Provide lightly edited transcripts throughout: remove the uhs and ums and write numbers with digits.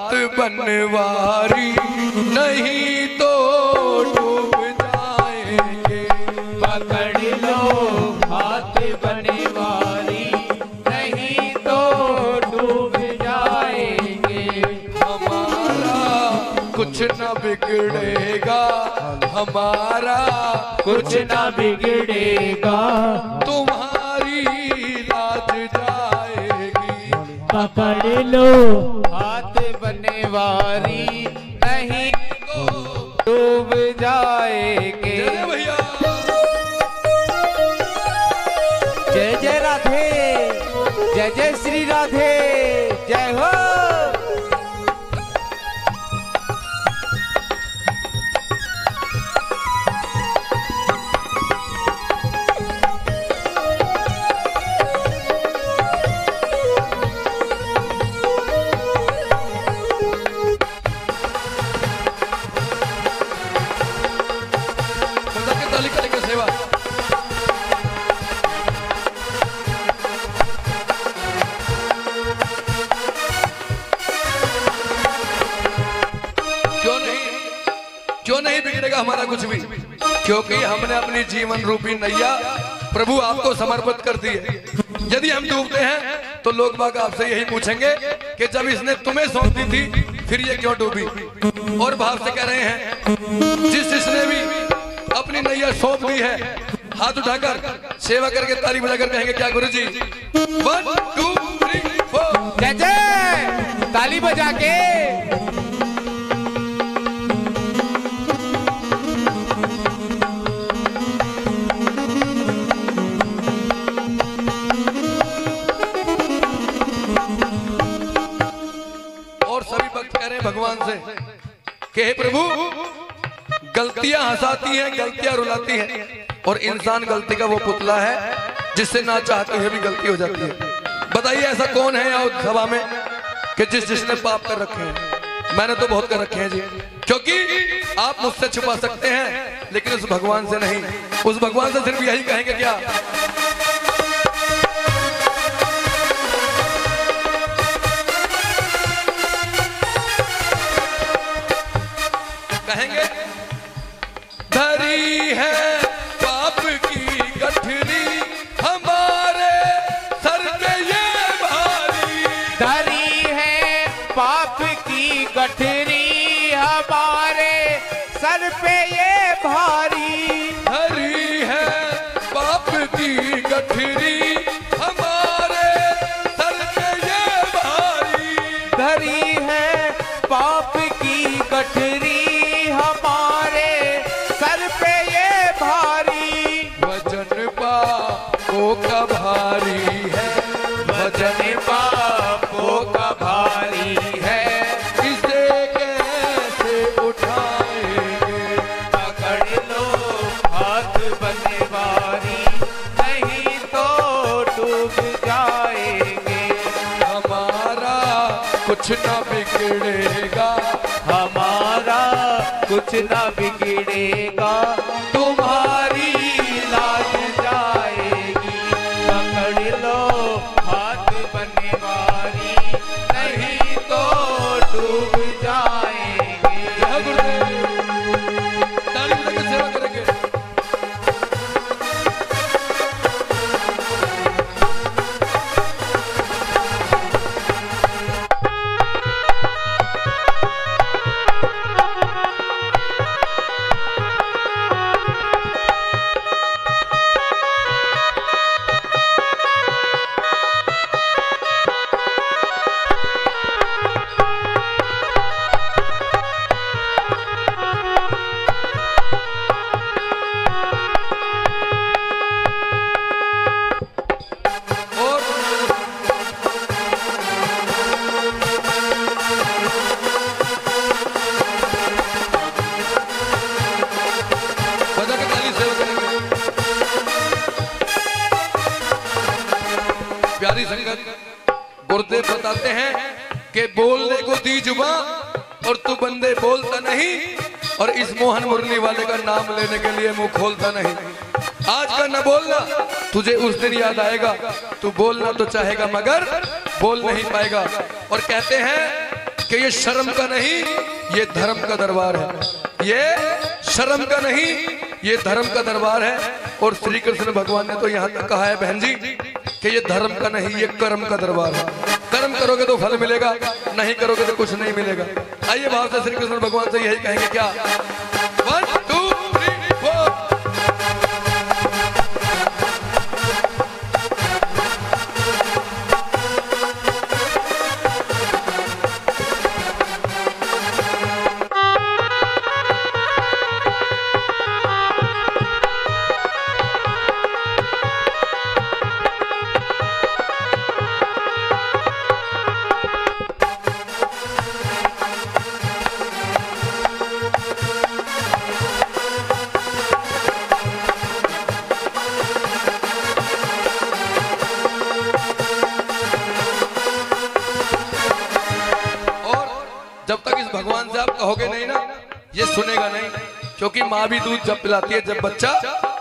हाथ बनवारी, नहीं तो डूब जाएंगे। पकड़ लो हाथ बनवारी, नहीं तो डूब जाएंगे। हमारा कुछ न बिगड़ेगा, हमारा कुछ ना बिगड़ेगा, तुम्हारी लाज जाएगी। पकड़ लो हाथ बनवारी, नहीं तो डूब जाएंगे। जय भैया, जय जय राधे, जय जय श्री राधे, जय हो। ताली करेंगे सेवा। क्यों नहीं बिगड़ेगा हमारा कुछ भी, क्योंकि हमने अपनी जीवन रूपी नैया प्रभु आपको समर्पित कर दी है। यदि हम डूबते हैं तो लोग बाग आपसे यही पूछेंगे कि जब इसने तुम्हें सौंप दी थी फिर ये क्यों डूबी। और भाव से कह रहे हैं, जिसने भी अपनी नैया सौंप दी है हाथ उठाकर सेवा करके ताली बजाकर कहेंगे क्या गुरुजी, 1 2 3 4 जय जय, ताली बजा के। और सभी भक्त कह रहे हैं भगवान से कि हे प्रभु, गलतियां हंसाती हैं, गलतियां रुलाती हैं, और इंसान गलती का वो पुतला है जिससे ना चाहते हुए भी गलती हो जाती है। बताइए ऐसा कौन है यहाँ सभा में कि जिसने पाप कर रखे हैं। मैंने तो बहुत कर रखे हैं जी, क्योंकि आप मुझसे छुपा सकते हैं लेकिन उस भगवान से नहीं। उस भगवान से सिर्फ यही कहेंगे क्या, कहेंगे धरी है पाप की गठरी, हमारे सर पे ये भारी। धरी है पाप की गठरी, हमारे सर पे ये भारी। धरी है पाप की गठरी, हमारे सर पे ये भारी। धरी है पाप की गठरी, हमारे सर पे ये भारी। वजन पापों का भारी है, वजन पापों का भारी है, इसे कैसे उठाएंगे। पकड़ लो हाथ बनवारी, नहीं तो डूब जाएंगे। हमारा कुछ ना बिगड़ेगा, हमारा कुछ ना बिगड़ेगा, तुम्हारी लाज जाएगी। पकड़ लो हाथ बनवारी, नहीं तो डूब जाएंगे। जय गुरुदेव, ताली बजाकर सेवा करेंगे। प्यारी संगत, गुरुदेव बताते हैं कि बोलने को दी जुबान और तू बंदे बोलता नहीं, और इस मोहन मुरली वाले का नाम लेने के लिए मुंह खोलता नहीं। आज का न बोलना तुझे उस दिन याद आएगा, तू बोलना तो चाहेगा मगर बोल नहीं पाएगा। और कहते हैं कि ये शर्म का नहीं, ये धर्म का दरबार है। ये शर्म का नहीं, ये धर्म का दरबार है। और श्री कृष्ण भगवान ने तो यहाँ तक कहा है बहन जी कि ये धर्म का नहीं, ये कर्म का दरबार है। कर्म करोगे तो फल मिलेगा, नहीं करोगे तो कुछ नहीं मिलेगा। आइए भाव से श्री कृष्ण भगवान से यही कहेंगे क्या? 1 2 3 4। जब तक इस भगवान से आप कहोगे नहीं ना, ये सुनेगा नहीं। क्योंकि माँ भी दूध जब पिलाती है जब बच्चा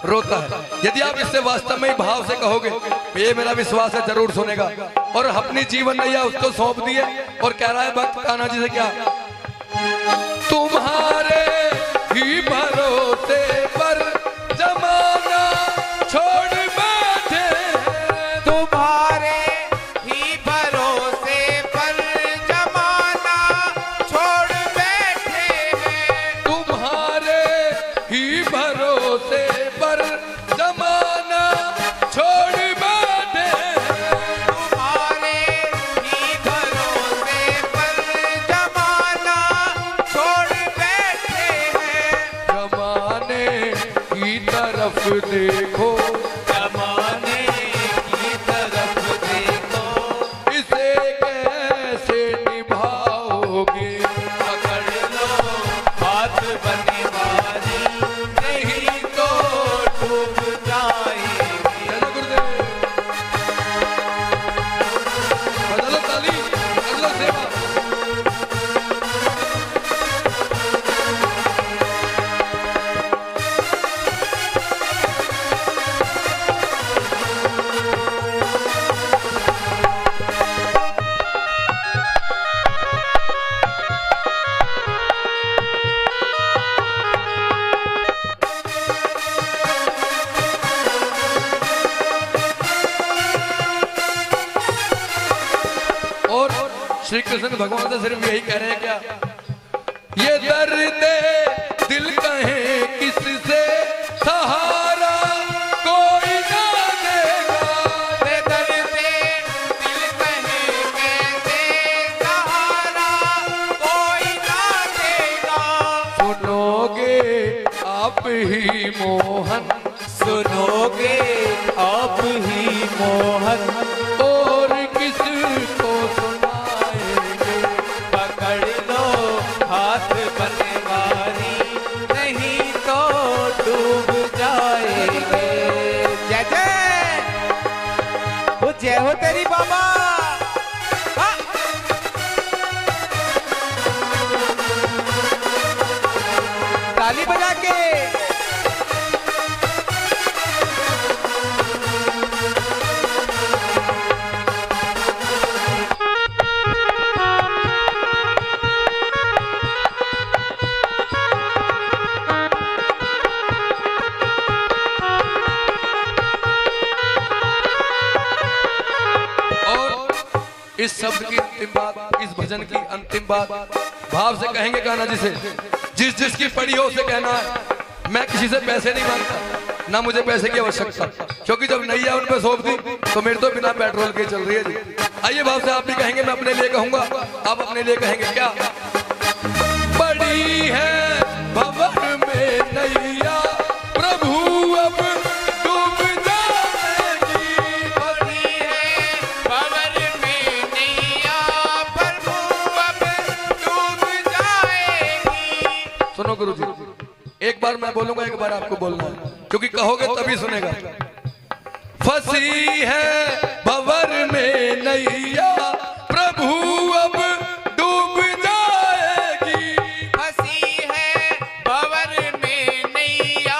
रोता है। यदि आप इससे वास्तव में ही भाव से कहोगे, ये मेरा विश्वास है जरूर सुनेगा। और अपनी जीवन नैया उसको सौंप दी है और कह रहा है भक्त कान्हा जी से क्या? तुम्हारे ही भरोसे पर जमाना छोड़ बैठे, तुम्हारे ही भरोसे पर जमाना छोड़ बैठे हैं। तुम्हारे ही भरोसे पर जमाना छोड़ बैठे हैं। तुम्हारे ही भरोसे पर जमाना छोड़ बैठे हैं। जमाने की तरफ देखो, जमाने की तरफ देखो, इसे कैसे निभाओगे? पकड़ लो हाथ बने वाली, नहीं तो डूब जाएगी। चलो गुरुदेव, बदलो ताली, कर लो सेवा। और श्री कृष्ण भगवान से सिर्फ यही कह रहे हैं क्या? ये दर्द दिल कहे किससे सहारा कोई ना देगा। ये दर्द दिल कहे कैसे सहारा कोई ना देगा। सुनोगे आप ही मोहन, सुनोगे आप ही मोहन, और किसको सुनाएंगे? पकड़ लो हाथ बने वाली, नहीं तो डूब जाएंगे। जय जय, वो जय हो तेरी बाबा। हाँ। ताली बजा के इस शब्द की अंतिम बात, इस भजन की अंतिम बात भाव से कहेंगे कान्हा जी से। जिस जिसकी पड़ी हो उसे कहना है मैं किसी से पैसे नहीं मांगता, ना मुझे पैसे की आवश्यकता। क्योंकि जब नैया उन पे सौंप दी तो मेरे तो बिना पेट्रोल के चल रही है जी। आइए भाव से आप भी कहेंगे, मैं अपने लिए कहूंगा, आप अपने लिए कहेंगे क्या? बड़ी है भंवर में नैया प्रभु अब डूब जाएगी। बड़ी है भंवर में नैया प्रभु अब डूब जाएगी। सुनो गुरु जी, एक बार मैं बोलूंगा, एक बार आपको बोलना है, क्योंकि कहोगे तभी सुनेगा। फंसी है भंवर में नैया प्रभु अब डूब जाएगी। फंसी है भंवर में नैया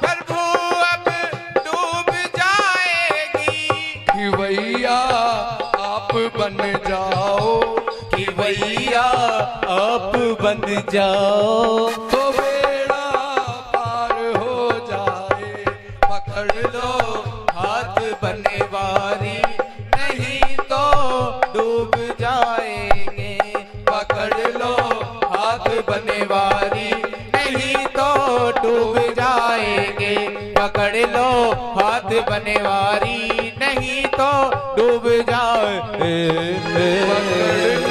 प्रभु अब डूब जाएगी। कि भैया आप बन जाओ, कि भैया आप बन जाओ तो बेड़ा पार हो जाए। पकड़ लो हाथ बनवारी, नहीं तो डूब जाएंगे। पकड़ लो हाथ बनवारी, नहीं तो डूब जाएंगे। पकड़ लो हाथ बनवारी, नहीं तो डूब जाएंगे। पकड़